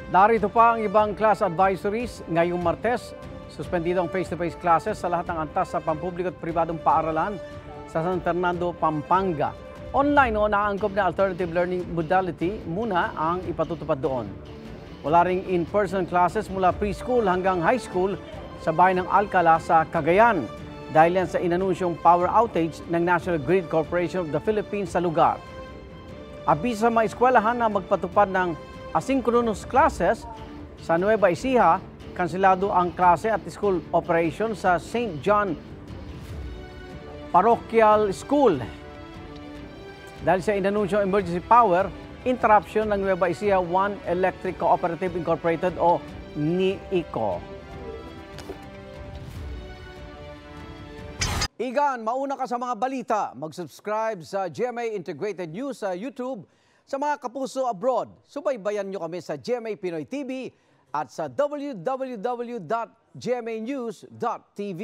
Narito pa ang ibang class advisories ngayong Martes. Suspendido ang face-to-face classes sa lahat ng antas sa pampubliko at pribadong paaralan sa San Fernando, Pampanga. Online o naangkop na alternative learning modality muna ang ipatutupad doon. Wala ring in-person classes mula preschool hanggang high school sa bayan ng Alcala sa Cagayan dahil yan sa inanunsyong power outage ng National Grid Corporation of the Philippines sa lugar. Abisa sa mga eskwelahan na magpatupad ng asynchronous classes sa Nueva Ecija, kanselado ang klase at school operation sa St. John Parochial School. Dahil sa inanunsyong emergency power, interruption ng Nueva Ecija One Electric Cooperative Incorporated o NEECO. Igan, mauna ka sa mga balita. Mag-subscribe sa GMA Integrated News sa YouTube. Sa mga kapuso abroad, subaybayan nyo kami sa GMA Pinoy TV at sa www.gmanews.tv.